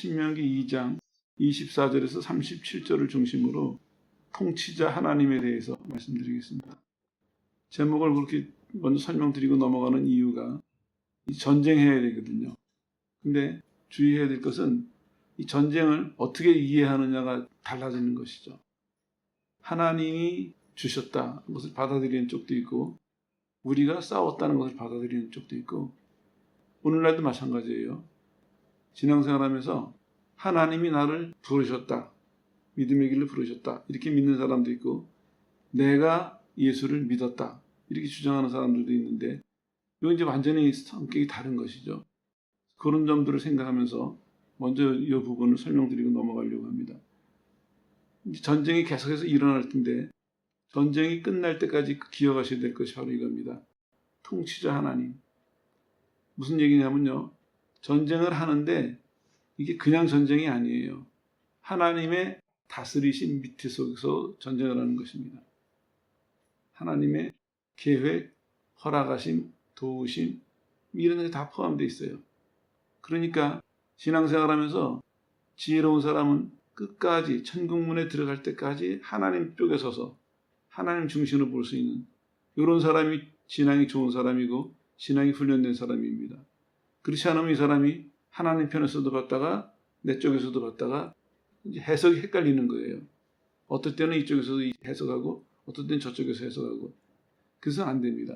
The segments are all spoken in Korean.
신명기 2장 24절에서 37절을 중심으로 통치자 하나님에 대해서 말씀드리겠습니다. 제목을 그렇게 먼저 설명드리고 넘어가는 이유가 전쟁해야 되거든요. 근데 주의해야 될 것은 이 전쟁을 어떻게 이해하느냐가 달라지는 것이죠. 하나님이 주셨다 것을 받아들이는 쪽도 있고 우리가 싸웠다는 것을 받아들이는 쪽도 있고 오늘날도 마찬가지예요. 신앙생활하면서 하나님이 나를 부르셨다. 믿음의 길로 부르셨다. 이렇게 믿는 사람도 있고 내가 예수를 믿었다. 이렇게 주장하는 사람들도 있는데 이건 이제 완전히 성격이 다른 것이죠. 그런 점들을 생각하면서 먼저 이 부분을 설명드리고 넘어가려고 합니다. 전쟁이 계속해서 일어날 텐데 전쟁이 끝날 때까지 기억하셔야 될 것이 바로 이겁니다. 통치자 하나님. 무슨 얘기냐면요. 전쟁을 하는데 이게 그냥 전쟁이 아니에요. 하나님의 다스리신 밑에 속에서 전쟁을 하는 것입니다. 하나님의 계획, 허락하심, 도우심 이런 게 다 포함되어 있어요. 그러니까 신앙생활하면서 지혜로운 사람은 끝까지 천국문에 들어갈 때까지 하나님 쪽에 서서 하나님 중심으로 볼 수 있는 이런 사람이 신앙이 좋은 사람이고 신앙이 훈련된 사람입니다. 그렇지 않으면 이 사람이 하나님 편에서도 봤다가 내 쪽에서도 봤다가 이제 해석이 헷갈리는 거예요. 어떨 때는 이쪽에서 해석하고 어떨 때는 저쪽에서 해석하고 그래서 안 됩니다.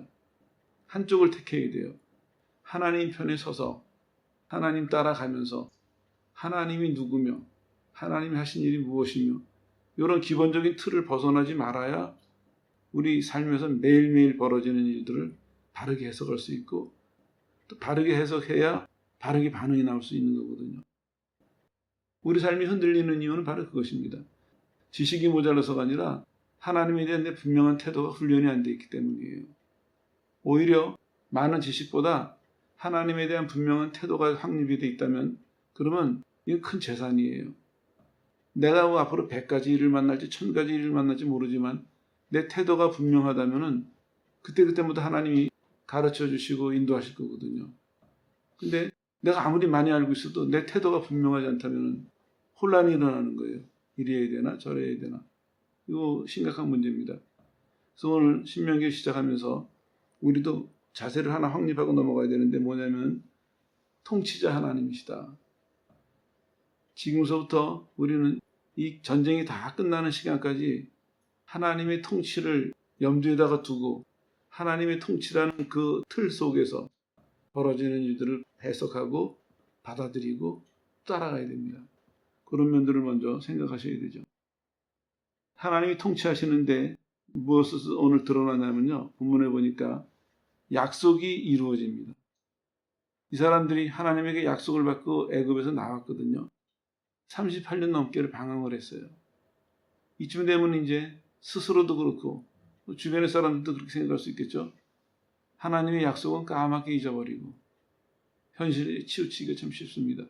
한쪽을 택해야 돼요. 하나님 편에 서서 하나님 따라가면서 하나님이 누구며 하나님이 하신 일이 무엇이며 이런 기본적인 틀을 벗어나지 말아야 우리 삶에서 매일매일 벌어지는 일들을 바르게 해석할 수 있고 또 바르게 해석해야 바르게 반응이 나올 수 있는 거거든요. 우리 삶이 흔들리는 이유는 바로 그것입니다. 지식이 모자라서가 아니라 하나님에 대한 내 분명한 태도가 훈련이 안 돼 있기 때문이에요. 오히려 많은 지식보다 하나님에 대한 분명한 태도가 확립이 돼 있다면 그러면 이건 큰 재산이에요. 내가 앞으로 100가지 일을 만날지 1000가지 일을 만날지 모르지만 내 태도가 분명하다면 그때그때마다 하나님이 가르쳐 주시고 인도하실 거거든요. 근데 내가 아무리 많이 알고 있어도 내 태도가 분명하지 않다면 혼란이 일어나는 거예요. 이래야 되나 저래야 되나. 이거 심각한 문제입니다. 그래서 오늘 신명기 시작하면서 우리도 자세를 하나 확립하고 넘어가야 되는데 뭐냐면 통치자 하나님이시다. 지금서부터 우리는 이 전쟁이 다 끝나는 시간까지 하나님의 통치를 염두에다가 두고 하나님의 통치라는 그 틀 속에서 벌어지는 일들을 해석하고 받아들이고 따라가야 됩니다. 그런 면들을 먼저 생각하셔야 되죠. 하나님이 통치하시는데 무엇을 오늘 드러나냐면요. 본문에 보니까 약속이 이루어집니다. 이 사람들이 하나님에게 약속을 받고 애굽에서 나왔거든요. 38년 넘게를 방황을 했어요. 이쯤 되면 이제 스스로도 그렇고 주변의 사람들도 그렇게 생각할 수 있겠죠. 하나님의 약속은 까맣게 잊어버리고 현실에 치우치기가 참 쉽습니다.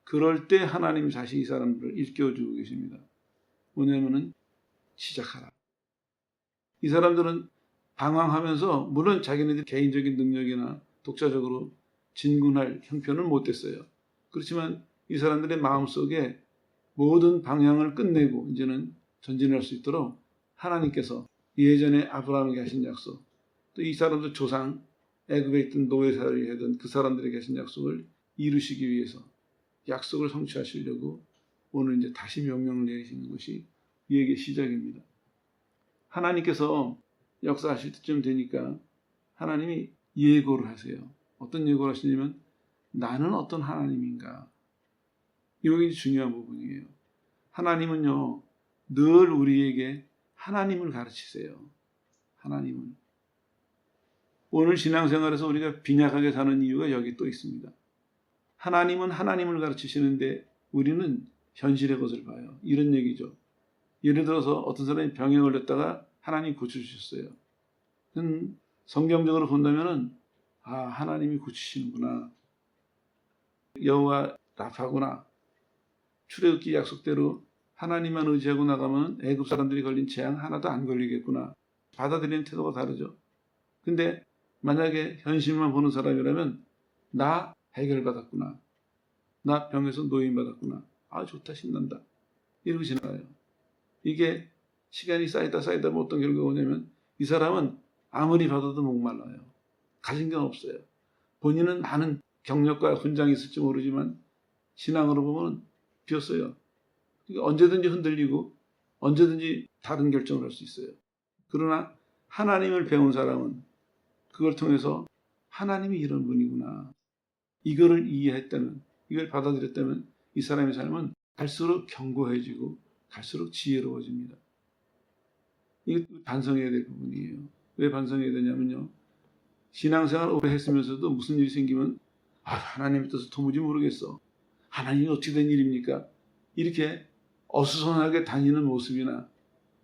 그럴 때 하나님이 다시 이 사람들을 일깨워주고 계십니다. 뭐냐면은 시작하라. 이 사람들은 방황하면서 물론 자기네들 개인적인 능력이나 독자적으로 진군할 형편을 못 댔어요. 그렇지만 이 사람들의 마음속에 모든 방향을 끝내고 이제는 전진할 수 있도록 하나님께서 예전에 아브라함에게 하신 약속 또 이 사람들 조상 애굽에 있던 노예살이 하던 그 사람들에게 하신 약속을 이루시기 위해서 약속을 성취하시려고 오늘 이제 다시 명령을 내리시는 것이 이에게 시작입니다. 하나님께서 역사하실 때쯤 되니까 하나님이 예고를 하세요. 어떤 예고를 하시냐면 나는 어떤 하나님인가. 이게 중요한 부분이에요. 하나님은요 늘 우리에게 하나님을 가르치세요. 하나님은. 오늘 신앙생활에서 우리가 빈약하게 사는 이유가 여기 또 있습니다. 하나님은 하나님을 가르치시는데 우리는 현실의 것을 봐요. 이런 얘기죠. 예를 들어서 어떤 사람이 병에 걸렸다가 하나님이 고쳐주셨어요. 성경적으로 본다면은 하나님이 고치시는구나. 여호와 라파구나. 출애굽기 약속대로 하나님만 의지하고 나가면 애굽 사람들이 걸린 재앙 하나도 안 걸리겠구나. 받아들이는 태도가 다르죠. 근데 만약에 현실만 보는 사람이라면 나 해결받았구나. 나 병에서 노인받았구나. 아, 좋다, 신난다. 이러고 지나가요. 이게 시간이 쌓이다 보면 어떤 결과가 오냐면 이 사람은 아무리 받아도 목말라요. 가진 건 없어요. 본인은 많은 경력과 훈장이 있을지 모르지만 신앙으로 보면 비었어요. 그러니까 언제든지 흔들리고 언제든지 다른 결정을 할 수 있어요. 그러나 하나님을 배운 사람은 그걸 통해서 하나님이 이런 분이구나. 이거를 이해했다면, 이걸 받아들였다면 이 사람의 삶은 갈수록 견고해지고 갈수록 지혜로워집니다. 이거 반성해야 될 부분이에요. 왜 반성해야 되냐면요. 신앙생활 오래 했으면서도 무슨 일이 생기면 하나님의 뜻을 도무지 모르겠어. 하나님이 어떻게 된 일입니까? 이렇게 어수선하게 다니는 모습이나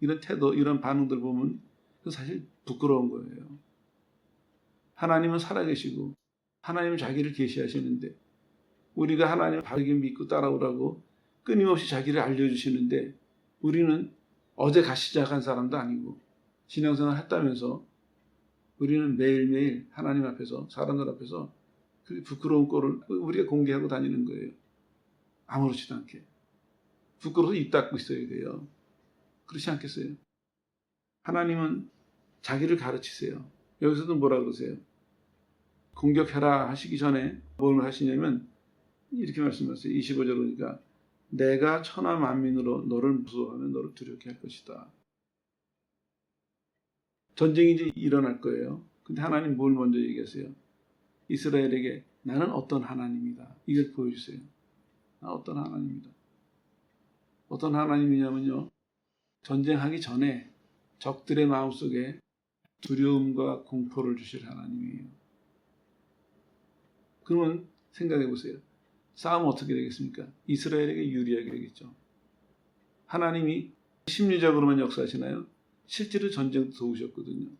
이런 태도, 이런 반응들 보면 그건 사실 부끄러운 거예요. 하나님은 살아계시고 하나님은 자기를 계시하시는데 우리가 하나님을 바르게 믿고 따라오라고 끊임없이 자기를 알려주시는데 우리는 어제 같이 시작한 사람도 아니고 신앙생활 했다면서 우리는 매일매일 하나님 앞에서 사람들 앞에서 그 부끄러운 꼴을 우리가 공개하고 다니는 거예요. 아무렇지도 않게. 부끄러워서 입 닫고 있어야 돼요. 그렇지 않겠어요? 하나님은 자기를 가르치세요. 여기서도 뭐라 그러세요? 공격해라 하시기 전에 뭘 하시냐면 이렇게 말씀하세요. 25절 보니까 내가 천하 만민으로 너를 무서워하면 너를 두렵게 할 것이다. 전쟁이 이제 일어날 거예요. 근데 하나님 뭘 먼저 얘기하세요? 이스라엘에게 나는 어떤 하나님이다. 이걸 보여주세요. 나 어떤 하나님이다. 어떤 하나님이냐면요. 전쟁하기 전에 적들의 마음속에 두려움과 공포를 주실 하나님이에요. 그러면 생각해 보세요. 싸움은 어떻게 되겠습니까? 이스라엘에게 유리하게 되겠죠. 하나님이 심리적으로만 역사하시나요? 실제로 전쟁도 도우셨거든요.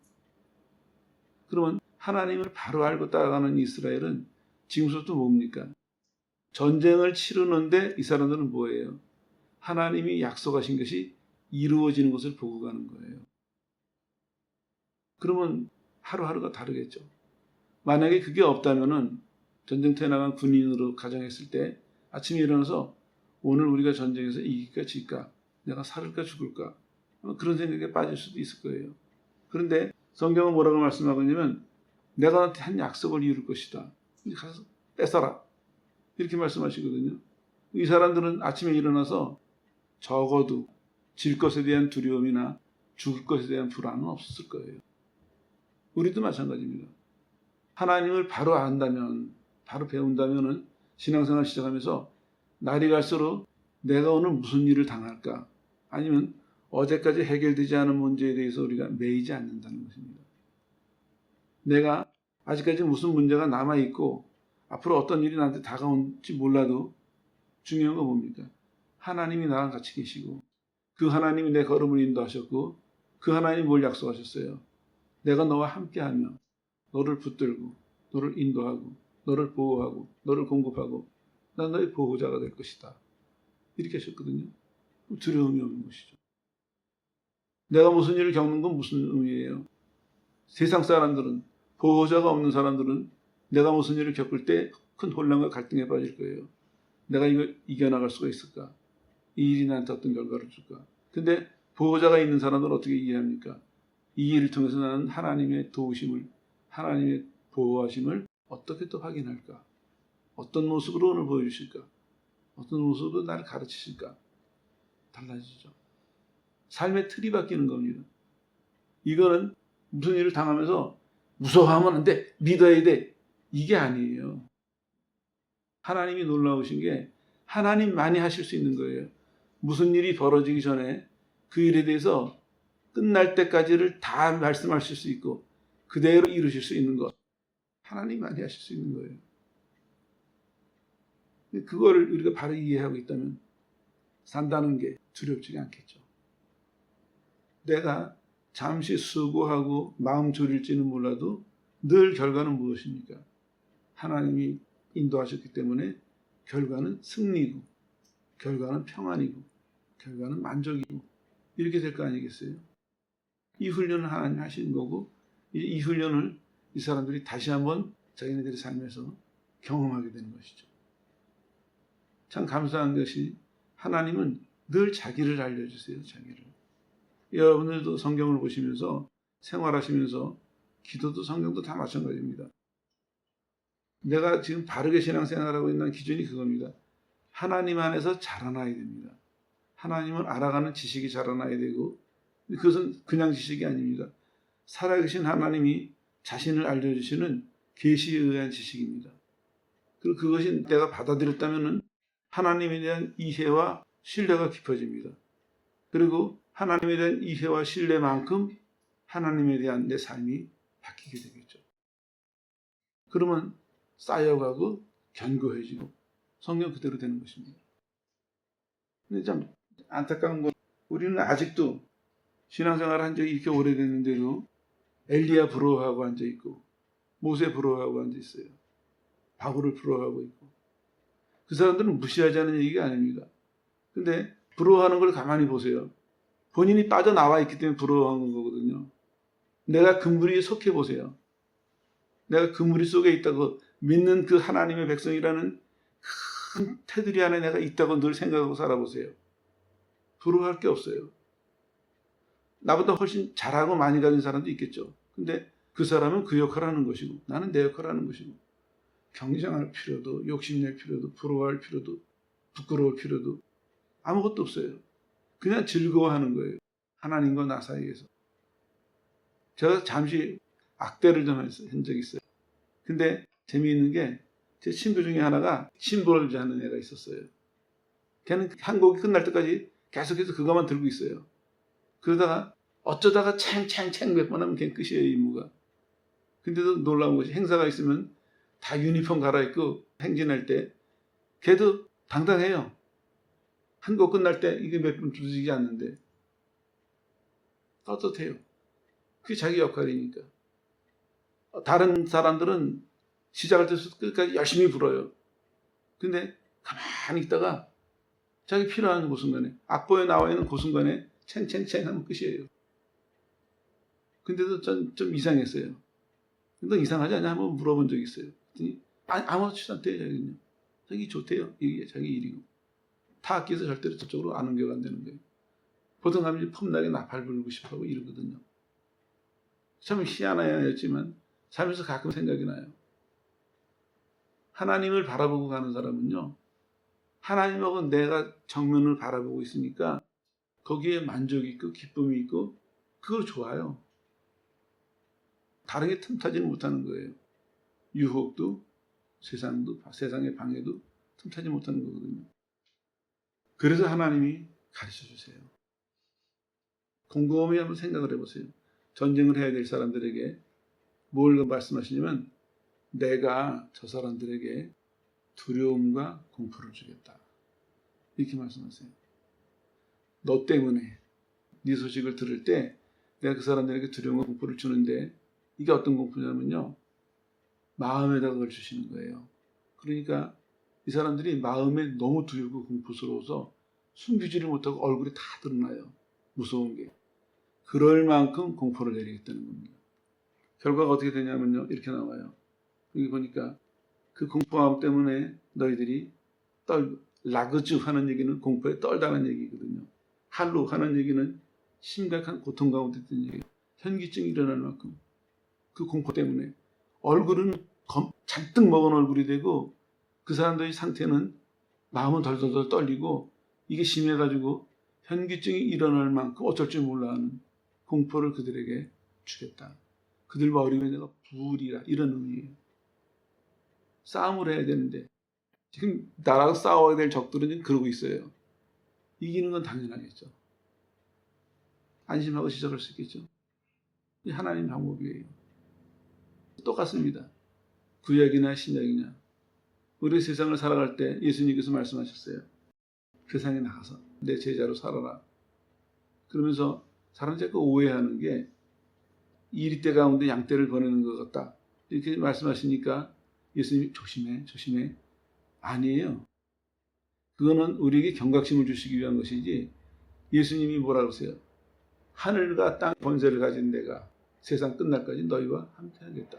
그러면 하나님을 바로 알고 따라가는 이스라엘은 지금부터 뭡니까? 전쟁을 치르는데 이 사람들은 뭐예요? 하나님이 약속하신 것이 이루어지는 것을 보고 가는 거예요. 그러면 하루하루가 다르겠죠. 만약에 그게 없다면은 전쟁터에 나간 군인으로 가정했을 때 아침에 일어나서 오늘 우리가 전쟁에서 이길까 질까, 내가 살을까 죽을까 그런 생각에 빠질 수도 있을 거예요. 그런데 성경은 뭐라고 말씀하고 있냐면 내가 너한테 한 약속을 이룰 것이다. 가서 뺏어라. 이렇게 말씀하시거든요. 이 사람들은 아침에 일어나서 적어도 질 것에 대한 두려움이나 죽을 것에 대한 불안은 없었을 거예요. 우리도 마찬가지입니다. 하나님을 바로 안다면, 바로 배운다면은 신앙생활 시작하면서 날이 갈수록 내가 오늘 무슨 일을 당할까? 아니면 어제까지 해결되지 않은 문제에 대해서 우리가 매이지 않는다는 것입니다. 내가 아직까지 무슨 문제가 남아있고 앞으로 어떤 일이 나한테 다가올지 몰라도 중요한 건 뭡니까? 하나님이 나랑 같이 계시고 그 하나님이 내 걸음을 인도하셨고 그 하나님이 뭘 약속하셨어요? 내가 너와 함께하며 너를 붙들고 너를 인도하고 너를 보호하고 너를 공급하고 난 너의 보호자가 될 것이다. 이렇게 하셨거든요. 두려움이 없는 것이죠. 내가 무슨 일을 겪는 건 무슨 의미예요? 세상 사람들은 보호자가 없는 사람들은 내가 무슨 일을 겪을 때 큰 혼란과 갈등에 빠질 거예요. 내가 이걸 이겨나갈 수가 있을까? 이 일이 나한테 어떤 결과를 줄까? 근데 보호자가 있는 사람들은 어떻게 이해합니까? 이 일을 통해서 나는 하나님의 도우심을, 하나님의 보호하심을 어떻게 또 확인할까? 어떤 모습으로 오늘 보여주실까? 어떤 모습으로 나를 가르치실까? 달라지죠. 삶의 틀이 바뀌는 겁니다. 이거는 무슨 일을 당하면서 무서워하면 안 돼, 믿어야 돼. 이게 아니에요. 하나님이 놀라우신 게 하나님만이 하실 수 있는 거예요. 무슨 일이 벌어지기 전에 그 일에 대해서 끝날 때까지를 다 말씀하실 수 있고 그대로 이루실 수 있는 것. 하나님만이 하실 수 있는 거예요. 그거를 우리가 바로 이해하고 있다면 산다는 게 두렵지가 않겠죠. 내가 잠시 수고하고 마음 졸일지는 몰라도 늘 결과는 무엇입니까? 하나님이 인도하셨기 때문에 결과는 승리고 결과는 평안이고 결과는 만족이고 이렇게 될 거 아니겠어요? 이 훈련을 하나님 하시는 거고 이 훈련을 이 사람들이 다시 한번 자기네들의 삶에서 경험하게 되는 것이죠. 참 감사한 것이 하나님은 늘 자기를 알려주세요. 자기를. 여러분들도 성경을 보시면서 생활하시면서 기도도 성경도 다 마찬가지입니다. 내가 지금 바르게 신앙생활하고 있는 기준이 그겁니다. 하나님 안에서 자라나야 됩니다. 하나님을 알아가는 지식이 자라나야 되고, 그것은 그냥 지식이 아닙니다. 살아계신 하나님이 자신을 알려주시는 계시에 의한 지식입니다. 그리고 그것이 내가 받아들였다면 하나님에 대한 이해와 신뢰가 깊어집니다. 그리고 하나님에 대한 이해와 신뢰만큼 하나님에 대한 내 삶이 바뀌게 되겠죠. 그러면 쌓여가고 견고해지고 성경 그대로 되는 것입니다. 근데 참 안타까운 건 우리는 아직도 신앙생활을 한 적이 이렇게 오래됐는데도 엘리야 부러워하고 앉아있고 모세 부러워하고 앉아있어요. 바울을 부러워하고 있고. 그 사람들은 무시하자는 얘기가 아닙니다. 근데 부러워하는 걸 가만히 보세요. 본인이 빠져나와 있기 때문에 부러워하는 거거든요. 내가 그 무리에 속해 보세요. 내가 그 무리 속에 있다고 믿는 그 하나님의 백성이라는 큰 테두리 안에 내가 있다고 늘 생각하고 살아보세요. 부러워할 게 없어요. 나보다 훨씬 잘하고 많이 가진 사람도 있겠죠. 근데 그 사람은 그 역할을 하는 것이고 나는 내 역할을 하는 것이고 경쟁할 필요도 욕심낼 필요도 부러워할 필요도 부끄러울 필요도 아무것도 없어요. 그냥 즐거워하는 거예요. 하나님과 나 사이에서. 제가 잠시 악대를 좀 한 적이 있어요. 근데 재미있는 게 제 친구 중에 하나가 심벌지 하는 애가 있었어요. 걔는 한 곡이 끝날 때까지 계속해서 그것만 들고 있어요. 그러다가 어쩌다가 챙챙챙 몇 번 하면 걔는 끝이에요, 임무가. 근데도 놀라운 것이 행사가 있으면 다 유니폼 갈아입고 행진할 때 걔도 당당해요. 한 곡 끝날 때 이게 몇 분 두드리지 않는데 떳떳해요. 그게 자기 역할이니까. 다른 사람들은 시작할 때부터 끝까지 열심히 불어요. 근데 가만히 있다가 자기 필요한 그 순간에 악보에 나와 있는 그 순간에 챙챙챙 하면 끝이에요. 근데도 좀 이상했어요. 너 이상하지 않냐? 한번 물어본 적이 있어요. 그랬더니 아무렇지도 않대요. 자기는요. 자기 좋대요. 이게 자기 일이고. 타악기에서 절대로 저쪽으로 안 옮겨가 안 되는 거예요. 보통 가면 폼나게 나팔 불고 싶어하고 이러거든요. 참 희한한 애였지만 살면서 가끔 생각이 나요. 하나님을 바라보고 가는 사람은요. 하나님하고 내가 정면을 바라보고 있으니까 거기에 만족이 있고 기쁨이 있고 그걸 좋아요. 다른 게 틈타지는 못하는 거예요. 유혹도 세상의 방해도 틈타지 못하는 거거든요. 그래서 하나님이 가르쳐 주세요. 곰곰이 한번 생각을 해보세요. 전쟁을 해야 될 사람들에게 뭘 말씀하시냐면 내가 저 사람들에게 두려움과 공포를 주겠다. 이렇게 말씀하세요. 너 때문에 네 소식을 들을 때 내가 그 사람들에게 두려움과 공포를 주는데 이게 어떤 공포냐면요. 마음에다가 그걸 주시는 거예요. 그러니까 이 사람들이 마음에 너무 두렵고 공포스러워서 숨기지를 못하고 얼굴이 다 드러나요. 무서운 게. 그럴 만큼 공포를 내리겠다는 겁니다. 결과가 어떻게 되냐면요. 이렇게 나와요. 여기 보니까 그 공포함 때문에 너희들이 라그주 하는 얘기는 공포에 떨다는 얘기거든요. 할루 하는 얘기는 심각한 고통 가운데 있는 얘기예요. 현기증이 일어날 만큼 그 공포 때문에 얼굴은 잔뜩 먹은 얼굴이 되고 그 사람들의 상태는 마음은 덜덜덜 떨리고 이게 심해가지고 현기증이 일어날 만큼 어쩔 줄 몰라 하는 공포를 그들에게 주겠다. 그들 머리에 내가 부으리라 이런 의미예요. 싸움을 해야 되는데 지금 나라가 싸워야 될 적들은 지금 그러고 있어요. 이기는 건 당연하겠죠. 안심하고 시작할 수 있겠죠. 이 하나님 방법이에요. 똑같습니다. 구약이나 신약이냐. 우리 세상을 살아갈 때 예수님께서 말씀하셨어요. 세상에 나가서 내 제자로 살아라. 그러면서 사람들이 자꾸 오해하는 게 이리떼 가운데 양떼를 보내는 것 같다. 이렇게 말씀하시니까 예수님이 조심해. 아니에요. 그거는 우리에게 경각심을 주시기 위한 것이지 예수님이 뭐라 그러세요? 하늘과 땅 권세를 가진 내가 세상 끝날까지 너희와 함께 하겠다.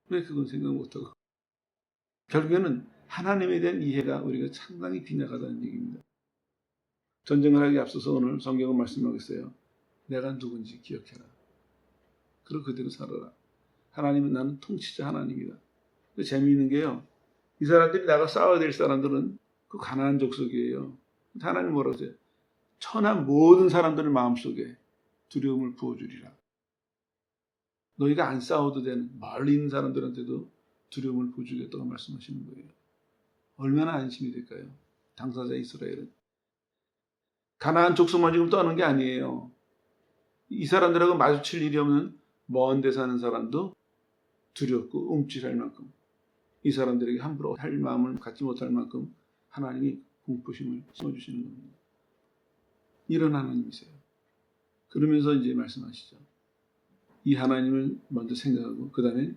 왜 그건 생각 못하고 결국에는 하나님에 대한 이해가 우리가 상당히 빈약하다는 얘기입니다. 전쟁을 하기 앞서서 오늘 성경은 말씀하겠어요. 내가 누군지 기억해라. 그리고 그대로 살아라. 하나님은 나는 통치자 하나님이다. 재미있는 게요. 이 사람들이 내가 싸워야 될 사람들은 그 가나안 족속이에요. 하나님 뭐라고 하세요? 천한 모든 사람들의 마음속에 두려움을 부어주리라. 너희가 안 싸워도 되는 멀리 있는 사람들한테도 두려움을 부어주겠다고 말씀하시는 거예요. 얼마나 안심이 될까요? 당사자 이스라엘은. 가나안 족속만 지금 떠는 게 아니에요. 이 사람들하고 마주칠 일이 없는 먼 데 사는 사람도 두렵고 움찔할 만큼, 이 사람들에게 함부로 할 마음을 갖지 못할 만큼 하나님이 공포심을 심어주시는 겁니다. 이런 하나님이세요. 그러면서 이제 말씀하시죠. 이 하나님을 먼저 생각하고 그 다음에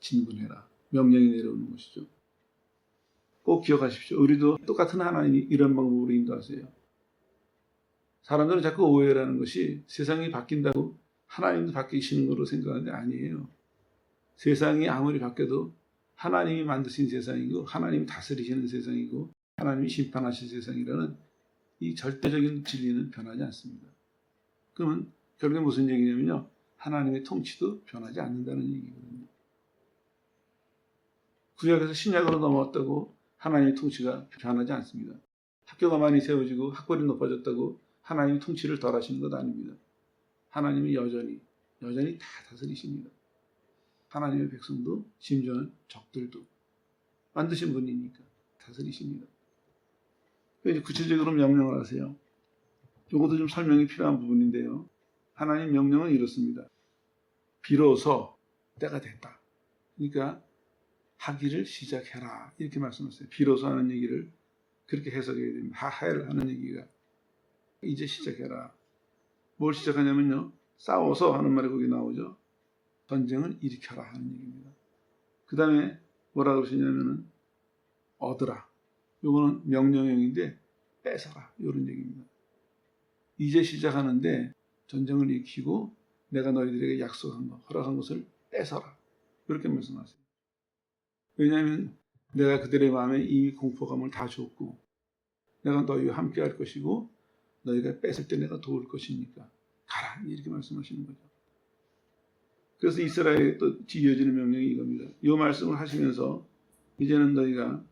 진군해라. 명령이 내려오는 것이죠. 꼭 기억하십시오. 우리도 똑같은 하나님이 이런 방법으로 인도하세요. 사람들은 자꾸 오해라는 것이 세상이 바뀐다고 하나님도 바뀌시는 거로 생각하는데 아니에요. 세상이 아무리 바뀌어도 하나님이 만드신 세상이고 하나님이 다스리시는 세상이고 하나님이 심판하실 세상이라는 이 절대적인 진리는 변하지 않습니다. 그러면 결국에 무슨 얘기냐면요. 하나님의 통치도 변하지 않는다는 얘기거든요. 구약에서 신약으로 넘어왔다고 하나님의 통치가 변하지 않습니다. 학교가 많이 세워지고 학벌이 높아졌다고 하나님이 통치를 덜 하시는 것 아닙니다. 하나님은 여전히 다 다스리십니다. 하나님의 백성도 심지어는 적들도 만드신 분이니까 다스리십니다. 이제 구체적으로 명령을 하세요. 이것도 좀 설명이 필요한 부분인데요. 하나님 명령은 이렇습니다. 비로소 때가 됐다. 그러니까 하기를 시작해라. 이렇게 말씀하셨어요. 비로소 하는 얘기를 그렇게 해석해야 됩니다. 하헬 하는 얘기가 이제 시작해라. 뭘 시작하냐면요. 싸워서 하는 말이 거기 나오죠. 전쟁을 일으켜라 하는 얘기입니다. 그 다음에 뭐라 그러시냐면은 얻으라. 요거는 명령형인데 뺏어라. 이런 얘기입니다. 이제 시작하는데 전쟁을 일으키고 내가 너희들에게 약속한 것, 허락한 것을 뺏어라. 이렇게 말씀하세요. 왜냐하면 내가 그들의 마음에 이미 공포감을 다 줬고 내가 너희와 함께 할 것이고 너희가 뺏을 때 내가 도울 것이니까 가라. 이렇게 말씀하시는 거죠. 그래서 이스라엘에 또 이어지는 명령이 이겁니다. 이 말씀을 하시면서 이제는 너희가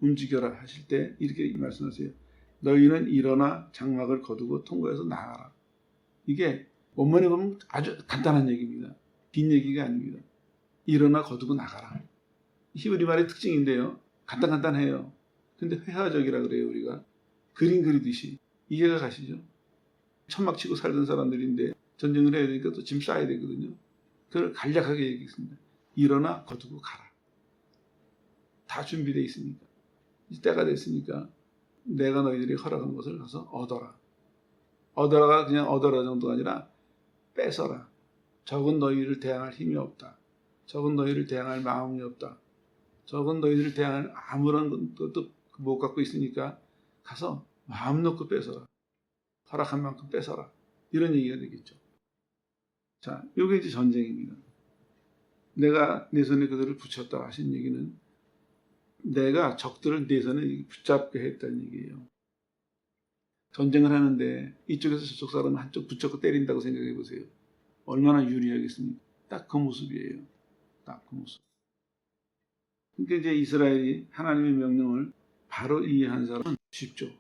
움직여라 하실 때 이렇게 말씀하세요. 너희는 일어나 장막을 거두고 통과해서 나가라. 이게 원문에 보면 아주 간단한 얘기입니다. 긴 얘기가 아닙니다. 일어나 거두고 나가라. 히브리 말의 특징인데요. 간단해요. 근데 회화적이라 그래요. 우리가 그림 그리듯이 이해가 가시죠? 천막 치고 살던 사람들인데 전쟁을 해야 되니까 또 짐 싸야 되거든요. 그걸 간략하게 얘기했습니다. 일어나 거두고 가라. 다 준비되어 있으니까. 이제 때가 됐으니까 내가 너희들이 허락한 것을 가서 얻어라. 얻어라가 그냥 얻어라 정도가 아니라 뺏어라. 적은 너희를 대항할 힘이 없다. 적은 너희를 대항할 마음이 없다. 적은 너희들을 대항할 아무런 것도 못 갖고 있으니까 가서 마음 놓고 뺏어라. 허락한 만큼 뺏어라. 이런 얘기가 되겠죠. 자, 이게 이제 전쟁입니다. 내가 내 손에 그들을 붙였다 하신 얘기는 내가 적들을 내 손에 붙잡게 했다는 얘기예요. 전쟁을 하는데 이쪽에서 저쪽 사람 한쪽 붙잡고 때린다고 생각해 보세요. 얼마나 유리하겠습니까? 딱 그 모습이에요. 딱 그 모습. 그러니까 이제 이스라엘이 하나님의 명령을 바로 이해한 사람은 쉽죠.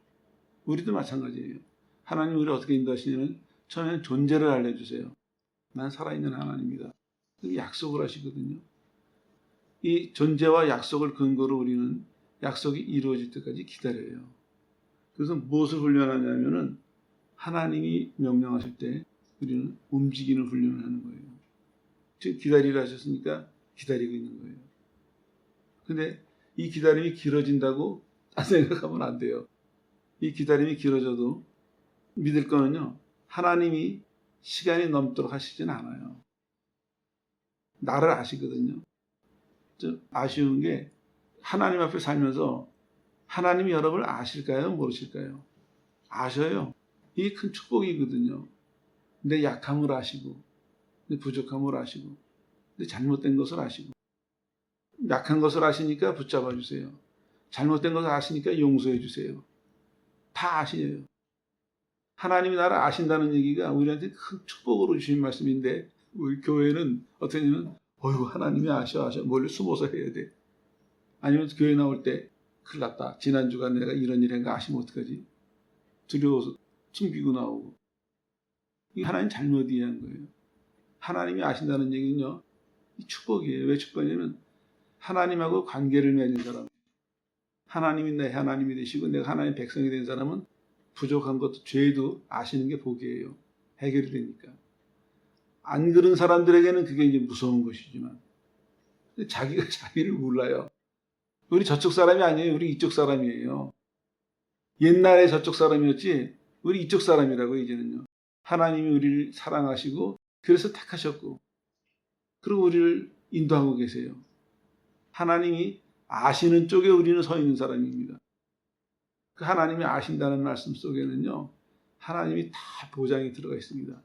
우리도 마찬가지예요. 하나님 우리를 어떻게 인도하시냐면 처음에는 존재를 알려주세요. 난 살아있는 하나님이다. 약속을 하시거든요. 이 존재와 약속을 근거로 우리는 약속이 이루어질 때까지 기다려요. 그래서 무엇을 훈련하냐면은 하나님이 명령하실 때 우리는 움직이는 훈련을 하는 거예요. 지금 기다리라 하셨으니까 기다리고 있는 거예요. 근데 이 기다림이 길어진다고 생각하면 안 돼요. 이 기다림이 길어져도 믿을 거는요. 하나님이 시간이 넘도록 하시진 않아요. 나를 아시거든요. 좀 아쉬운 게 하나님 앞에 살면서 하나님이 여러분을 아실까요? 모르실까요? 아셔요. 이게 큰 축복이거든요. 내 약함을 아시고 내 부족함을 아시고 내 잘못된 것을 아시고 약한 것을 아시니까 붙잡아 주세요. 잘못된 것을 아시니까 용서해 주세요. 다 아시네요. 하나님이 나를 아신다는 얘기가 우리한테 큰 축복으로 주신 말씀인데 우리 교회는 어떻게 하냐면 어이구 하나님이 아셔 멀리 숨어서 해야 돼. 아니면 교회 나올 때 큰일 났다. 지난주가 내가 이런 일 한가 아시면 어떡하지? 두려워서 숨기고 나오고. 이게 하나님 잘못 이해한 거예요. 하나님이 아신다는 얘기는요. 이 축복이에요. 왜 축복이냐면 하나님하고 관계를 맺은 사람. 하나님이 내 하나님이 되시고 내가 하나님의 백성이 된 사람은 부족한 것도 죄도 아시는 게 복이에요. 해결이 되니까. 안 그런 사람들에게는 그게 이제 무서운 것이지만 자기가 자기를 몰라요. 우리 저쪽 사람이 아니에요. 우리 이쪽 사람이에요. 옛날에 저쪽 사람이었지 우리 이쪽 사람이라고 이제는요. 하나님이 우리를 사랑하시고 그래서 택하셨고 그리고 우리를 인도하고 계세요. 하나님이 아시는 쪽에 우리는 서 있는 사람입니다. 그 하나님이 아신다는 말씀 속에는요. 하나님이 다 보장이 들어가 있습니다.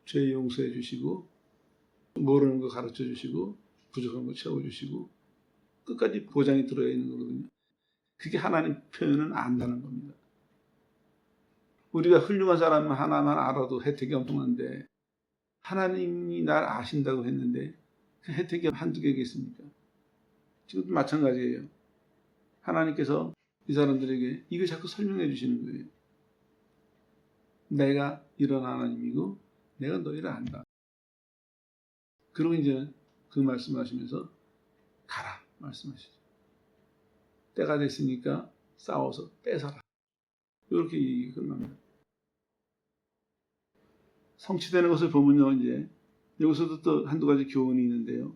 죄 용서해 주시고 모르는 거 가르쳐 주시고 부족한 거 채워주시고 끝까지 보장이 들어있는 거거든요. 그게 하나님 표현은 안다는 겁니다. 우리가 훌륭한 사람 하나만 알아도 혜택이 엄청난데 하나님이 날 아신다고 했는데 그 혜택이 한두 개겠습니까? 지금도 마찬가지예요. 하나님께서 이 사람들에게 이거 자꾸 설명해 주시는 거예요. 내가 이런 하나님이고 내가 너희를 안다. 그리고 이제는 그 말씀하시면서 가라 말씀하시죠. 때가 됐으니까 싸워서 뺏어라. 이렇게 얘기가 끝납니다. 성취되는 것을 보면요, 이제 여기서도 또 한두 가지 교훈이 있는데요.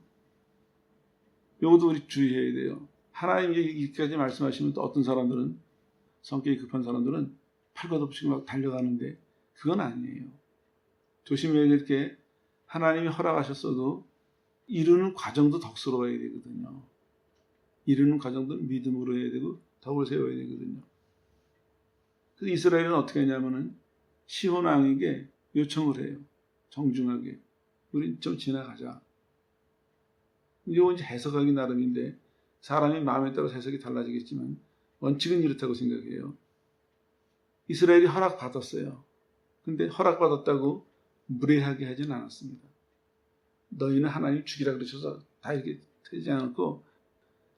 이것도 우리 주의해야 돼요. 하나님이 이렇게까지 말씀하시면 또 어떤 사람들은 성격이 급한 사람들은 팔걷어붙이고 막 달려가는데 그건 아니에요. 조심해야 될 게 하나님이 허락하셨어도 이루는 과정도 덕스러워야 되거든요. 이루는 과정도 믿음으로 해야 되고 덕을 세워야 되거든요. 그래서 이스라엘은 어떻게 하냐면은 시혼 왕에게 요청을 해요. 정중하게. 우린 좀 지나가자. 이거 이제 해석하기 나름인데 사람의 마음에 따라 해석이 달라지겠지만 원칙은 이렇다고 생각해요. 이스라엘이 허락받았어요. 근데 허락받았다고 무례하게 하진 않았습니다. 너희는 하나님 죽이라 그러셔서 다 이렇게 되지 않았고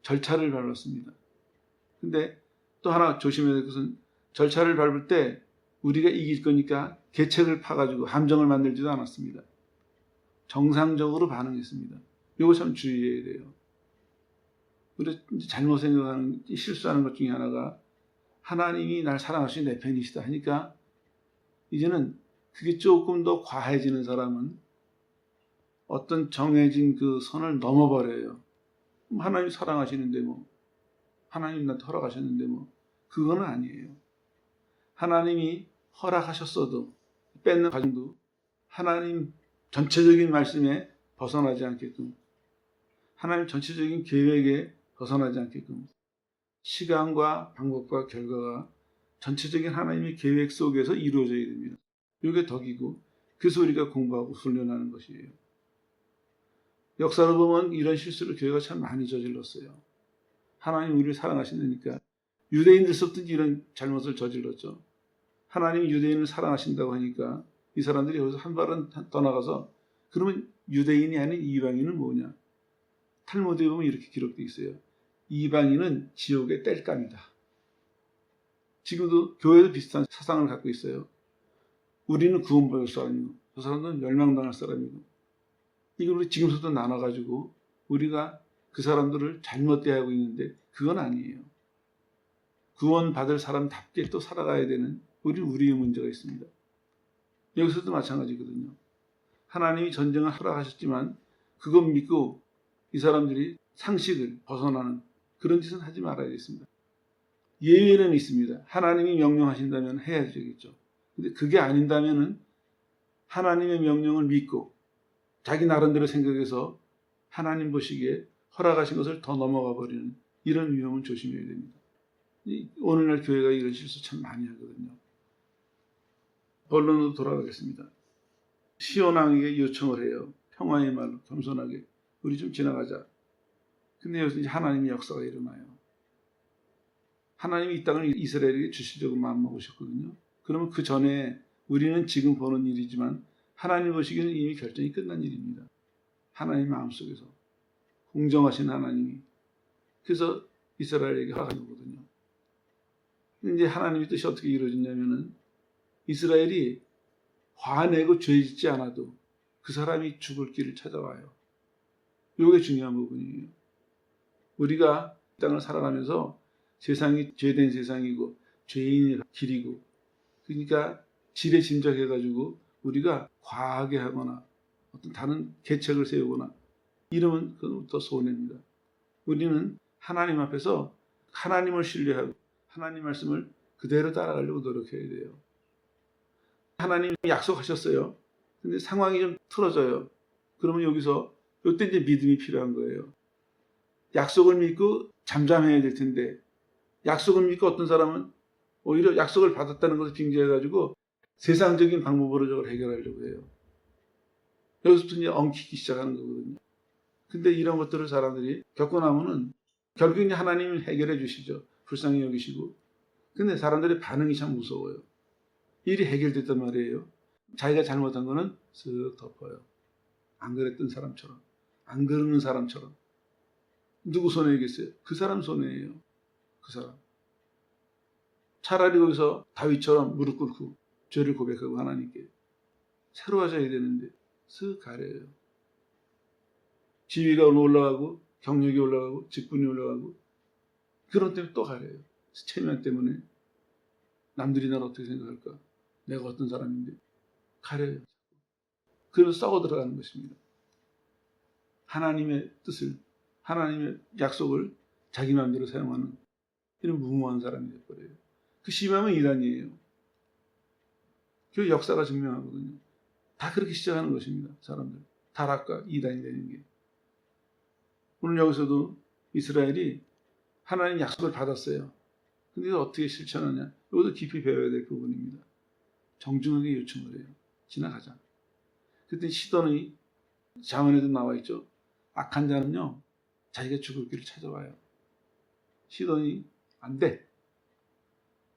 절차를 밟았습니다. 근데 또 하나 조심해야 될 것은 절차를 밟을 때 우리가 이길 거니까 계책을 파가지고 함정을 만들지도 않았습니다. 정상적으로 반응했습니다. 이거 참 주의해야 돼요. 우리 잘못 생각하는, 실수하는 것 중에 하나가 하나님이 날 사랑하시는 내 편이시다 하니까 이제는 그게 조금 더 과해지는 사람은 어떤 정해진 그 선을 넘어버려요. 하나님 사랑하시는데 뭐, 하나님 나한테 허락하셨는데 뭐, 그거는 아니에요. 하나님이 허락하셨어도 뺏는 과정도 하나님 전체적인 말씀에 벗어나지 않게끔, 하나님 전체적인 계획에 벗어나지 않게끔 시간과 방법과 결과가 전체적인 하나님의 계획 속에서 이루어져야 됩니다. 이게 덕이고 그래서 우리가 공부하고 훈련하는 것이에요. 역사로 보면 이런 실수를 교회가 참 많이 저질렀어요. 하나님 우리를 사랑하신다니까 유대인들서부터 이런 잘못을 저질렀죠. 하나님이 유대인을 사랑하신다고 하니까 이 사람들이 여기서 한 발은 떠나가서 그러면 유대인이 아닌 이방인은 뭐냐? 탈무드에 보면 이렇게 기록되어 있어요. 이방인은 지옥의 땔감이다. 지금도 교회도 비슷한 사상을 갖고 있어요. 우리는 구원받을 사람이고 저 사람들은 멸망당할 사람이고 이걸 우리 지금부터 나눠가지고 우리가 그 사람들을 잘못 대하고 있는데 그건 아니에요. 구원받을 사람답게 또 살아가야 되는 우리의 문제가 있습니다. 여기서도 마찬가지거든요. 하나님이 전쟁을 허락하셨지만 그것 믿고 이 사람들이 상식을 벗어나는 그런 짓은 하지 말아야겠습니다. 예외는 있습니다. 하나님이 명령하신다면 해야 되겠죠. 근데 그게 아닌다면은 하나님의 명령을 믿고 자기 나름대로 생각해서 하나님 보시기에 허락하신 것을 더 넘어가 버리는 이런 위험은 조심해야 됩니다. 오늘날 교회가 이런 실수 참 많이 하거든요. 본론으로 돌아가겠습니다. 시온왕에게 요청을 해요. 평화의 말로 겸손하게 우리 좀 지나가자. 근데 여기서 이제 하나님의 역사가 일어나요. 하나님이 이 땅을 이스라엘에게 주시려고 마음먹으셨거든요. 그러면 그 전에 우리는 지금 보는 일이지만 하나님 보시기에는 이미 결정이 끝난 일입니다. 하나님 마음속에서 공정하신 하나님이 그래서 이스라엘에게 화가 나거든요. 이제 하나님의 뜻이 어떻게 이루어지냐면은 이스라엘이 화내고 죄 짓지 않아도 그 사람이 죽을 길을 찾아와요. 이게 중요한 부분이에요. 우리가 이 땅을 살아가면서 세상이 죄된 세상이고 죄인의 길이고 그러니까 지레 짐작해가지고 우리가 과하게 하거나 어떤 다른 계책을 세우거나 이러면 그건 더 손해입니다. 우리는 하나님 앞에서 하나님을 신뢰하고 하나님 말씀을 그대로 따라가려고 노력해야 돼요. 하나님이 약속하셨어요. 근데 상황이 좀 틀어져요. 그러면 여기서 이때 이제 믿음이 필요한 거예요. 약속을 믿고 잠잠해야 될 텐데 약속을 믿고 어떤 사람은 오히려 약속을 받았다는 것을 빙자해가지고 세상적인 방법으로 저걸 해결하려고 해요. 여기서부터 이제 엉키기 시작하는 거거든요. 근데 이런 것들을 사람들이 겪고 나면은 결국은 하나님이 해결해 주시죠. 불쌍히 여기시고. 근데 사람들의 반응이 참 무서워요. 일이 해결됐단 말이에요. 자기가 잘못한 거는 쓱 덮어요. 안 그랬던 사람처럼. 안 그러는 사람처럼. 누구 손해이겠어요? 그 사람 손해예요. 그 사람. 차라리 거기서 다윗처럼 무릎 꿇고 죄를 고백하고 하나님께 새로워져야 되는데 쓱 가려요. 지위가 올라가고 경력이 올라가고 직분이 올라가고 그런 때문에 또 가려요. 체면 때문에 남들이 나를 어떻게 생각할까? 내가 어떤 사람인데 가려요. 그래서 싸워 들어가는 것입니다. 하나님의 뜻을 하나님의 약속을 자기 마음대로 사용하는 이런 무모한 사람이 되어버려요. 그 심하면 이단이에요. 그 역사가 증명하거든요. 다 그렇게 시작하는 것입니다. 사람들. 타락과 이단이 되는 게. 오늘 여기서도 이스라엘이 하나님 약속을 받았어요. 근데 어떻게 실천하냐. 이것도 깊이 배워야 될 부분입니다. 정중하게 요청을 해요. 지나가자. 그때 시돈의 자문에도 나와 있죠. 악한 자는요. 자기가 죽을 길을 찾아와요. 시돈이 안 돼.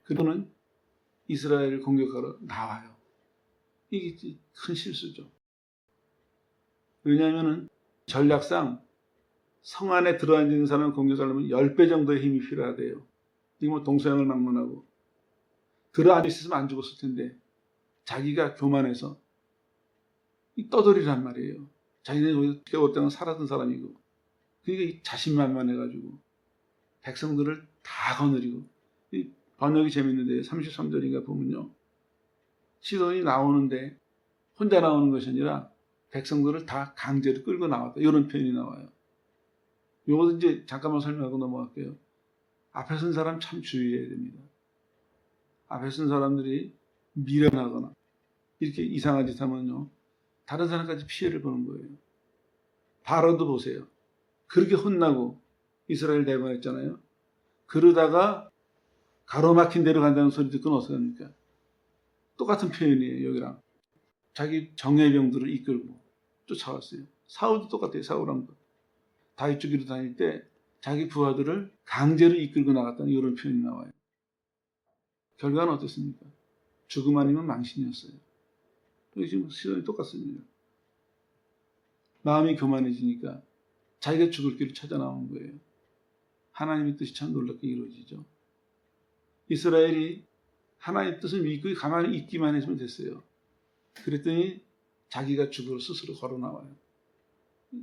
그분은 이스라엘을 공격하러 나와요. 이게 큰 실수죠. 왜냐하면 전략상 성 안에 들어앉는 사람을 공격하려면 10배 정도의 힘이 필요하대요. 이거 뭐 동서양을 막론하고 들어앉아 있으면 안 죽었을 텐데 자기가 교만해서 떠돌이란 말이에요. 자기는 겨우때는 살았던 사람이고 그러니까 자신만만해가지고 백성들을 다 거느리고 이 번역이 재밌는데 33절인가 보면요. 시돈이 나오는데 혼자 나오는 것이 아니라 백성들을 다 강제로 끌고 나왔다. 이런 표현이 나와요. 이것도 이제 잠깐만 설명하고 넘어갈게요. 앞에 선 사람 참 주의해야 됩니다. 앞에 선 사람들이 미련하거나 이렇게 이상한 짓 하면요. 다른 사람까지 피해를 보는 거예요. 바로도 보세요. 그렇게 혼나고 이스라엘 대관했잖아요. 그러다가 가로막힌 데로 간다는 소리 듣고는 어떻게 합니까? 똑같은 표현이에요. 여기랑. 자기 정예병들을 이끌고 쫓아왔어요. 사울도 똑같아요. 사울왕도. 다윗 주기로 다닐 때 자기 부하들을 강제로 이끌고 나갔다는 이런 표현이 나와요. 결과는 어떻습니까? 죽음 아니면 망신이었어요. 여기 지금 시선이 똑같습니다. 마음이 교만해지니까 자기가 죽을 길을 찾아 나온 거예요. 하나님의 뜻이 참 놀랍게 이루어지죠. 이스라엘이 하나님의 뜻을 믿고 가만히 있기만 했으면 됐어요. 그랬더니 자기가 죽으러 스스로 걸어 나와요.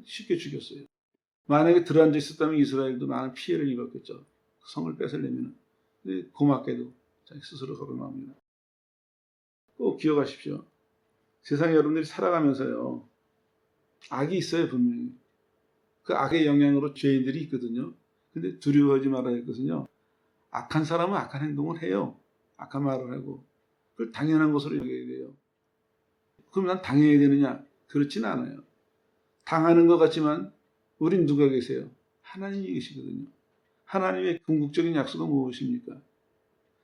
쉽게 죽였어요. 만약에 들어앉아 있었다면 이스라엘도 많은 피해를 입었겠죠. 성을 뺏으려면. 근데 고맙게도 자기 스스로 걸어 나옵니다. 꼭 기억하십시오. 세상에 여러분들이 살아가면서요. 악이 있어요, 분명히. 그 악의 영향으로 죄인들이 있거든요. 근데 두려워하지 말아야 할 것은요. 악한 사람은 악한 행동을 해요. 악한 말을 하고. 그걸 당연한 것으로 여겨야 돼요. 그럼 난 당해야 되느냐? 그렇지는 않아요. 당하는 것 같지만 우린 누가 계세요? 하나님이 계시거든요. 하나님의 궁극적인 약속은 무엇입니까?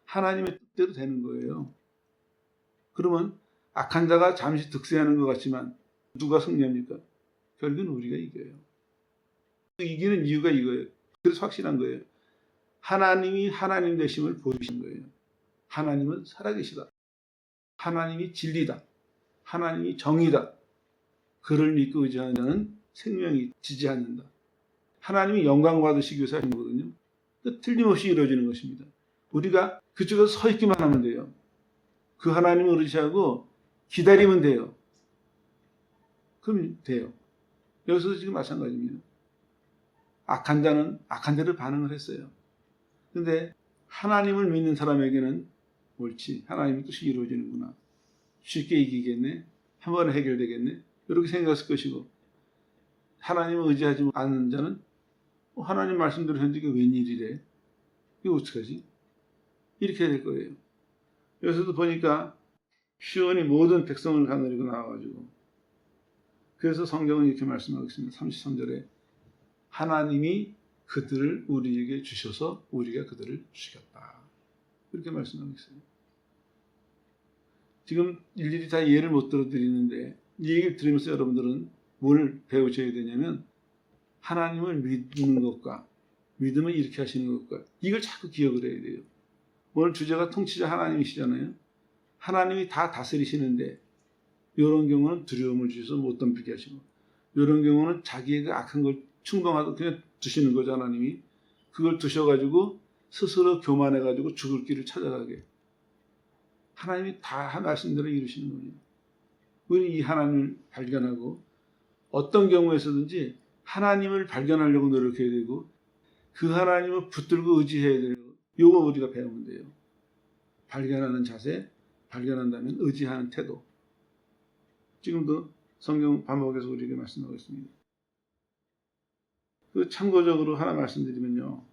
하나님의 뜻대로 되는 거예요. 그러면 악한 자가 잠시 득세하는 것 같지만 누가 승리합니까? 결국은 우리가 이겨요. 이기는 이유가 이거예요. 그래서 확실한 거예요. 하나님이 하나님 되심을 보이신 거예요. 하나님은 살아계시다. 하나님이 진리다. 하나님이 정의다. 그를 믿고 의지하는 자는 생명이 지지 않는다. 하나님이 영광 받으시기 위해서 하는 거거든요. 틀림없이 이루어지는 것입니다. 우리가 그쪽에서 서 있기만 하면 돼요. 그 하나님을 의지하고 기다리면 돼요. 그럼 돼요. 여기서도 지금 마찬가지입니다. 악한 자는 악한 대로 반응을 했어요. 그런데 하나님을 믿는 사람에게는 옳지. 하나님의 뜻이 이루어지는구나. 쉽게 이기겠네. 한 번에 해결되겠네. 이렇게 생각했을 것이고, 하나님을 의지하지 않는 자는 하나님 말씀대로 했는데 이게 웬일이래? 이거 어떡하지? 이렇게 될 거예요. 여기서도 보니까 시온이 모든 백성을 가누리고 나와가지고, 그래서 성경은 이렇게 말씀하고 있습니다. 33절에 하나님이 그들을 우리에게 주셔서 우리가 그들을 죽였다. 이렇게 말씀하고 있어요. 지금 일일이 다 이해를 못 들어드리는데 이 얘기를 들으면서 여러분들은 뭘 배우셔야 되냐면 하나님을 믿는 것과 믿음을 이렇게 하시는 것과 이걸 자꾸 기억을 해야 돼요. 오늘 주제가 통치자 하나님이시잖아요. 하나님이 다 다스리시는데 이런 경우는 두려움을 주셔서 못 덤비게 하시고, 이런 경우는 자기가 악한 걸 충동하고 그냥 두시는 거죠. 하나님이 그걸 두셔가지고 스스로 교만해가지고 죽을 길을 찾아가게 하나님이 다 말씀대로 이루시는 거예요. 우리는 이 하나님을 발견하고 어떤 경우에서든지 하나님을 발견하려고 노력해야 되고 그 하나님을 붙들고 의지해야 되고, 요거 우리가 배우면 돼요. 발견하는 자세, 발견한다면 의지하는 태도. 지금도 성경 반복해서 우리에게 말씀하고 있습니다. 그 참고적으로 하나 말씀드리면요.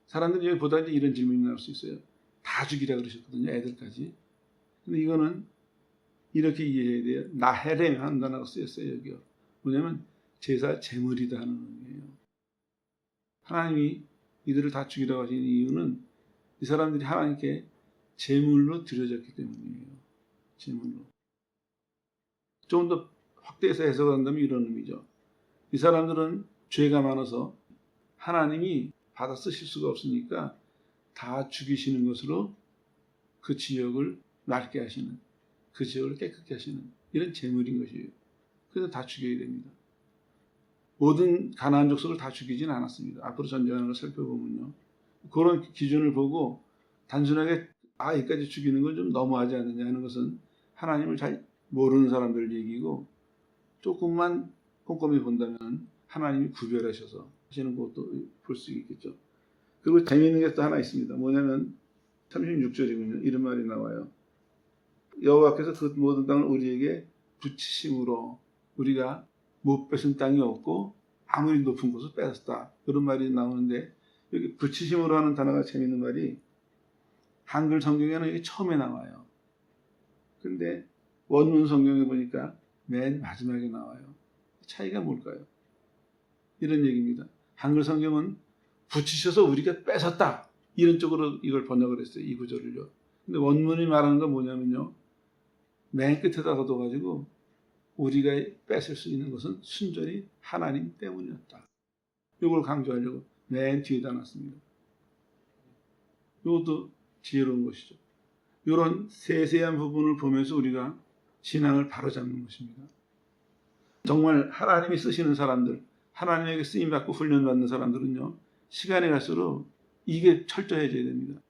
사람들이 여기보다 이런 질문이 나올 수 있어요. 다 죽이라 그러셨거든요. 애들까지. 근데 이거는 이렇게 이해해야 돼요. 나헤렘 하는 단어가 쓰였어요. 여기요. 뭐냐면 제사 제물이다 하는 의미예요. 하나님이 이들을 다 죽이라고 하신 이유는 이 사람들이 하나님께 제물로 드려졌기 때문이에요. 제물로. 좀 더 확대해서 해석한다면 이런 의미죠. 이 사람들은 죄가 많아서 하나님이 받아 쓰실 수가 없으니까 다 죽이시는 것으로 그 지역을 맑게 하시는, 그 지역을 깨끗게 하시는 이런 제물인 것이에요. 그래서 다 죽여야 됩니다. 모든 가나안 족속을 다 죽이진 않았습니다. 앞으로 전쟁하는 걸 살펴보면요. 그런 기준을 보고 단순하게 여기까지 죽이는 건 좀 너무하지 않느냐 하는 것은 하나님을 잘 모르는 사람들 얘기고, 조금만 꼼꼼히 본다면 하나님이 구별하셔서 하시는 것도 볼 수 있겠죠. 그리고 재미있는 게 또 하나 있습니다. 뭐냐면 36절이군요. 이런 말이 나와요. 여호와께서 그 모든 땅을 우리에게 붙이심으로 우리가 못 뺏은 땅이 없고 아무리 높은 곳을 뺏었다. 그런 말이 나오는데, 여기 붙이심으로 하는 단어가 재미있는 말이 한글 성경에는 여기 처음에 나와요. 그런데 원문 성경에 보니까 맨 마지막에 나와요. 차이가 뭘까요? 이런 얘기입니다. 한글 성경은 붙이셔서 우리가 뺏었다. 이런 쪽으로 이걸 번역을 했어요. 이 구절을요. 근데 원문이 말하는 건 뭐냐면요. 맨 끝에다 걷어가지고 우리가 뺏을 수 있는 것은 순전히 하나님 때문이었다. 이걸 강조하려고 맨 뒤에다 놨습니다. 이것도 지혜로운 것이죠. 이런 세세한 부분을 보면서 우리가 신앙을 바로잡는 것입니다. 정말 하나님이 쓰시는 사람들, 하나님에게 쓰임받고 훈련받는 사람들은요, 시간이 갈수록 이게 철저해져야 됩니다.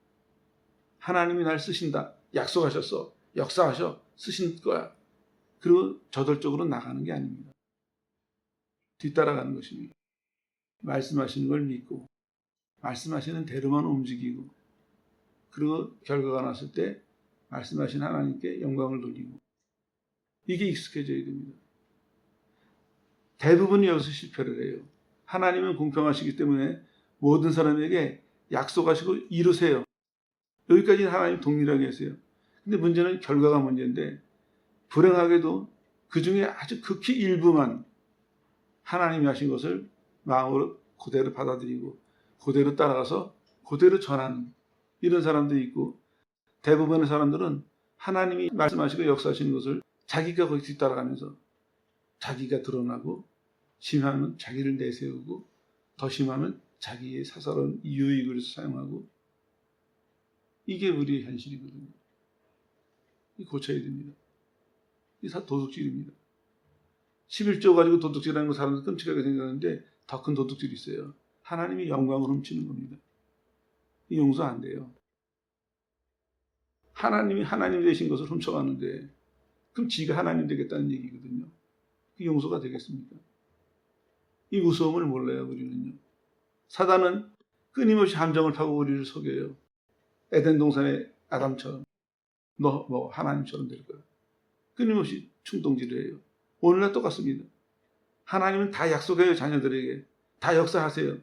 하나님이 날 쓰신다. 약속하셨어. 역사하셔. 쓰신 거야. 그리고 저돌적으로 나가는 게 아닙니다. 뒤따라가는 것입니다. 말씀하시는 걸 믿고 말씀하시는 대로만 움직이고, 그리고 결과가 났을 때 말씀하신 하나님께 영광을 돌리고, 이게 익숙해져야 됩니다. 대부분이 여기서 실패를 해요. 하나님은 공평하시기 때문에 모든 사람에게 약속하시고 이루세요. 여기까지는 하나님 동일하게 하세요. 근데 문제는 결과가 문제인데, 불행하게도 그 중에 아주 극히 일부만 하나님이 하신 것을 마음으로 그대로 받아들이고 그대로 따라가서 그대로 전하는 이런 사람들이 있고, 대부분의 사람들은 하나님이 말씀하시고 역사하시는 것을 자기가 거기 뒤따라가면서 자기가 드러나고, 심하면 자기를 내세우고, 더 심하면 자기의 사사로운 유익을 위해서 사용하고, 이게 우리의 현실이거든요. 이 고쳐야 됩니다. 이 도둑질입니다. 11조 가지고 도둑질하는 거 사람들 끔찍하게 생각하는데 더 큰 도둑질이 있어요. 하나님이 영광을 훔치는 겁니다. 이 용서 안 돼요. 하나님이 하나님 되신 것을 훔쳐가는데 그럼 지가 하나님 되겠다는 얘기거든요. 그 용서가 되겠습니까? 이 무서움을 몰라요, 우리는요. 사단은 끊임없이 함정을 파고 우리를 속여요. 에덴 동산의 아담처럼 너 뭐 하나님처럼 될 거야. 끊임없이 충동질을 해요. 오늘날 똑같습니다. 하나님은 다 약속해요. 자녀들에게 다 역사하세요.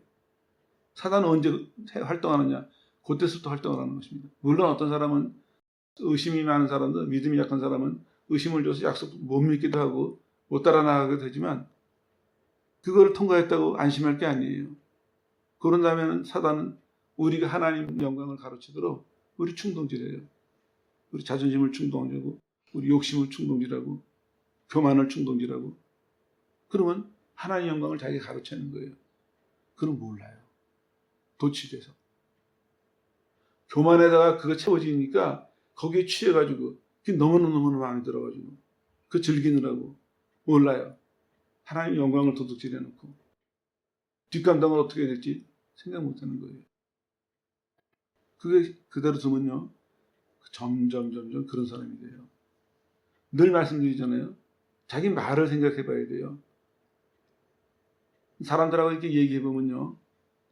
사단은 언제 활동하느냐? 그때부터 활동을 하는 것입니다. 물론 어떤 사람은, 의심이 많은 사람들, 믿음이 약한 사람은 의심을 줘서 약속 못 믿기도 하고 못 따라 나가게 되지만, 그거를 통과했다고 안심할 게 아니에요. 그런다면 사단은 우리가 하나님 영광을 가로치도록 우리 충동질해요. 우리 자존심을 충동하고, 우리 욕심을 충동질하고, 교만을 충동질하고. 그러면 하나님 영광을 자기가 가로채는 거예요. 그럼 몰라요. 도취돼서. 교만에다가 그거 채워지니까 거기에 취해가지고 그게 너무너무 마음에 들어가지고 그 즐기느라고 몰라요. 하나님 영광을 도둑질해놓고 뒷감당을 어떻게 해야 될지 생각 못하는 거예요. 그게 그대로 두면요, 점점 그런 사람이 돼요. 늘 말씀드리잖아요. 자기 말을 생각해 봐야 돼요. 사람들하고 이렇게 얘기해 보면요,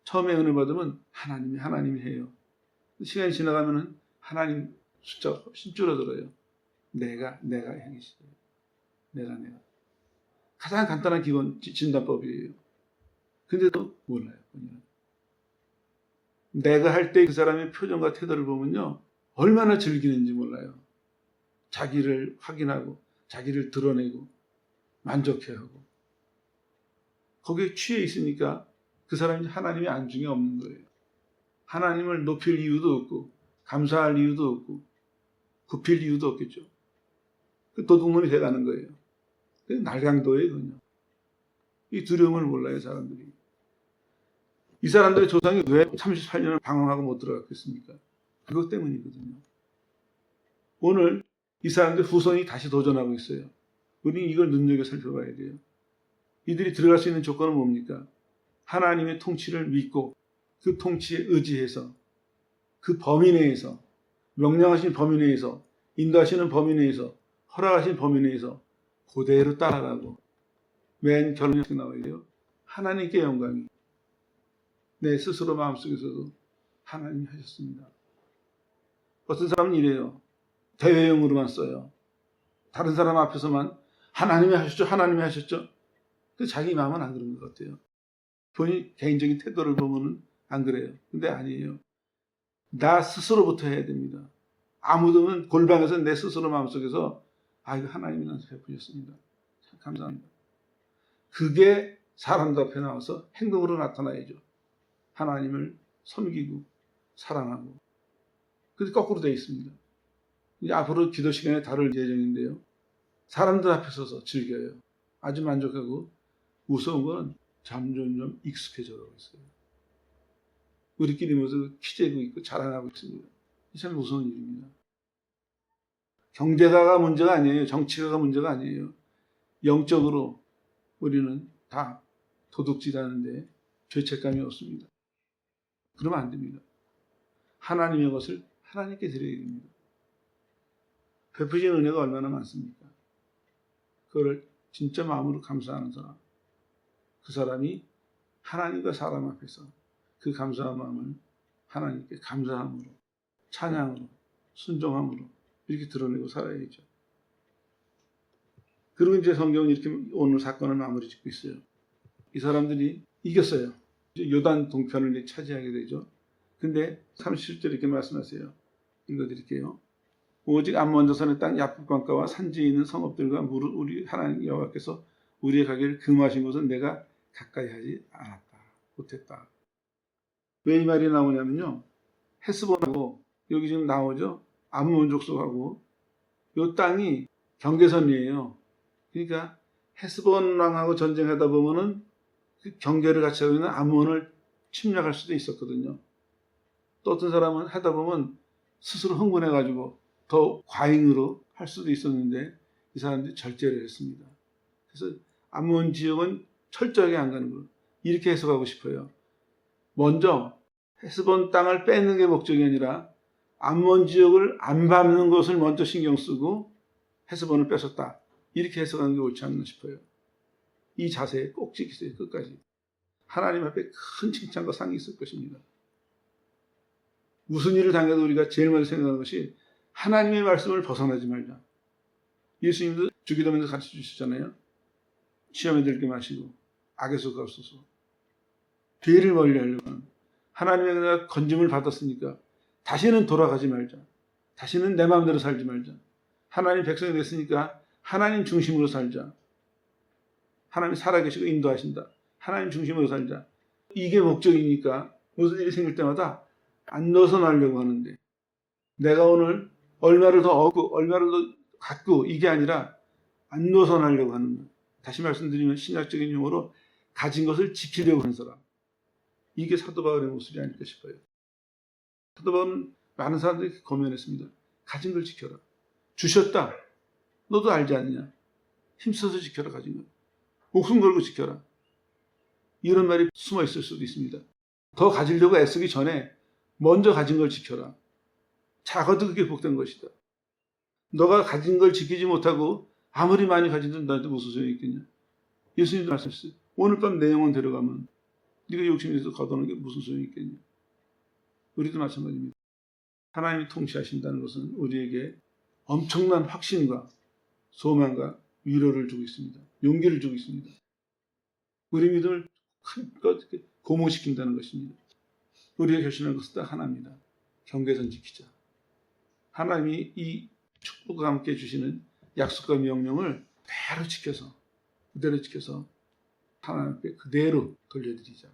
처음에 은혜 받으면 하나님이 해요. 시간이 지나가면은 하나님 숫자가 훨씬 줄어들어요. 내가 행했어요. 내가. 가장 간단한 기본 진단법이에요. 근데도 몰라요. 내가 할 때 그 사람의 표정과 태도를 보면요, 얼마나 즐기는지 몰라요. 자기를 확인하고 자기를 드러내고 만족해하고 거기에 취해 있으니까 그 사람이 하나님의 안중에 없는 거예요. 하나님을 높일 이유도 없고 감사할 이유도 없고 굽힐 이유도 없겠죠. 그 도둑놈이 돼가는 거예요. 날강도예요, 그냥. 이 두려움을 몰라요, 사람들이. 이 사람들의 조상이 왜 38년을 방황하고 못 들어갔겠습니까? 그것 때문이거든요. 오늘 이 사람들 후손이 다시 도전하고 있어요. 우리는 이걸 눈여겨 살펴봐야 돼요. 이들이 들어갈 수 있는 조건은 뭡니까? 하나님의 통치를 믿고 그 통치에 의지해서 그 범위 내에서, 명령하신 범위 내에서, 인도하시는 범위 내에서, 허락하신 범위 내에서 그대로 따라가고, 맨 결론이 어떻게 나와야 돼요? 하나님께 영광이. 내 스스로 마음속에서도 하나님이 하셨습니다. 어떤 사람은 이래요. 대외용으로만 써요. 다른 사람 앞에서만 하나님이 하셨죠. 근데 자기 마음은 안 그런 것 같아요. 본인 개인적인 태도를 보면은 안 그래요. 근데 아니에요. 나 스스로부터 해야 됩니다. 아무도 골방에서 내 스스로 마음속에서 이거 하나님이 나한테 베푸셨습니다. 참 감사합니다. 그게 사람들 앞에 나와서 행동으로 나타나야죠. 하나님을 섬기고 사랑하고. 그게 거꾸로 되어 있습니다. 이제 앞으로 기도 시간에 다룰 예정인데요. 사람들 앞에 서서 즐겨요. 아주 만족하고 무서운 건 점점 익숙해져 가고 있어요. 우리끼리 모두 키재고 있고 자랑하고 있습니다. 이 참 무서운 일입니다. 경제가가 문제가 아니에요. 정치가가 문제가 아니에요. 영적으로 우리는 다 도둑질하는데 죄책감이 없습니다. 그러면 안 됩니다. 하나님의 것을 하나님께 드려야 됩니다. 베푸신 은혜가 얼마나 많습니까? 그걸 진짜 마음으로 감사하는 사람, 그 사람이 하나님과 사람 앞에서 그 감사한 마음을 하나님께 감사함으로, 찬양으로, 순종함으로 이렇게 드러내고 살아야죠. 그리고 이제 성경은 이렇게 오늘 사건을 마무리 짓고 있어요. 이 사람들이 이겼어요. 이제 요단 동편을 이제 차지하게 되죠. 근데 37절 이렇게 말씀하세요. 읽어드릴게요. 오직 암몬 자손의 땅 야풋 강가와 산지에 있는 성읍들과 무릇 우리 하나님 여호와께서 우리의 가게를 금하신 것은 내가 가까이 하지 않았다. 못했다. 왜 이 말이 나오냐면요. 헤스본하고 여기 지금 나오죠. 암몬 족속하고 이 땅이 경계선이에요. 그러니까 헤스본 왕하고 전쟁하다 보면은 그 경계를 같이 하고 있는 암몬을 침략할 수도 있었거든요. 또 어떤 사람은 하다 보면 스스로 흥분해가지고 더 과잉으로 할 수도 있었는데 이 사람들이 절제를 했습니다. 그래서 암몬 지역은 철저하게 안 가는 거예요. 이렇게 해석하고 싶어요. 먼저 헤스본 땅을 뺏는 게 목적이 아니라 암몬 지역을 안 밟는 것을 먼저 신경 쓰고 헤스본을 뺏었다. 이렇게 해석하는 게 옳지 않나 싶어요. 이 자세에 꼭 지키세요. 끝까지. 하나님 앞에 큰 칭찬과 상이 있을 것입니다. 무슨 일을 당해도 우리가 제일 먼저 생각하는 것이 하나님의 말씀을 벗어나지 말자. 예수님도 주기도면서 가르쳐 주셨잖아요. 시험에 들게 마시고 악에서 가옵소서. 죄를 멀리하려고 하는 하나님의 내가 건짐을 받았으니까 다시는 돌아가지 말자. 다시는 내 마음대로 살지 말자. 하나님 백성이 됐으니까 하나님 중심으로 살자. 하나님 살아계시고 인도하신다. 하나님 중심으로 살자. 이게 목적이니까 무슨 일이 생길 때마다 안 벗어나려고 하는데 내가 오늘 얼마를 더 얻고 얼마를 더 갖고 이게 아니라 안 벗어나려고 하는 거예요. 다시 말씀드리면 신약적인 용어로 가진 것을 지키려고 하는 사람. 이게 사도 바울의 모습이 아닐까 싶어요. 사도 바울은 많은 사람들이 고면했습니다. 가진 걸 지켜라. 주셨다. 너도 알지 않느냐. 힘써서 지켜라 가진 걸. 목숨 걸고 지켜라. 이런 말이 숨어 있을 수도 있습니다. 더 가지려고 애쓰기 전에 먼저 가진 걸 지켜라. 작아도 그게 복된 것이다. 너가 가진 걸 지키지 못하고 아무리 많이 가지든 나한테 무슨 소용이 있겠냐. 예수님도 말씀하셨어요. 오늘 밤 내 영혼 데려가면 네가 욕심에서 거두는 게 무슨 소용이 있겠냐. 우리도 마찬가지입니다. 하나님이 통치하신다는 것은 우리에게 엄청난 확신과 소망과 위로를 주고 있습니다. 용기를 주고 있습니다. 우리 믿음을 한껏 고무시킨다는 것입니다. 우리가 결심한 것은 딱 하나입니다. 경계선 지키자. 하나님이 이 축복과 함께 주시는 약속과 명령을 그대로 지켜서 하나님 앞에 그대로 돌려드리자.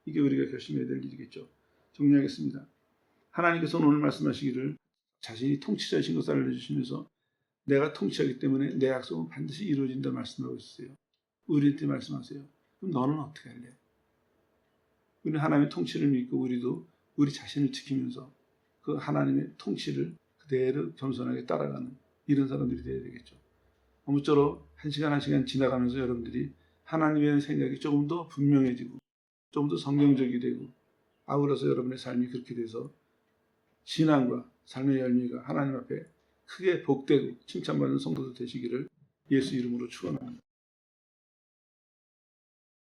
이게 우리가 결심해야 될 일이겠죠. 정리하겠습니다. 하나님께서 오늘 말씀하시기를 자신이 통치자이신 것을 알려주시면서 내가 통치하기 때문에 내 약속은 반드시 이루어진다 말씀하고 있어요. 우리한테 말씀하세요. 그럼 너는 어떻게 할래? 우리는 하나님의 통치를 믿고 우리도 우리 자신을 지키면서 그 하나님의 통치를 그대로 겸손하게 따라가는 이런 사람들이 되어야 되겠죠. 아무쪼록 한 시간 지나가면서 여러분들이 하나님에 대한 생각이 조금 더 분명해지고 좀 더 성경적이 되고 아울러서 여러분의 삶이 그렇게 돼서 신앙과 삶의 열매가 하나님 앞에 크게 복되고 칭찬받는 성도들 되시기를 예수 이름으로 축원합니다.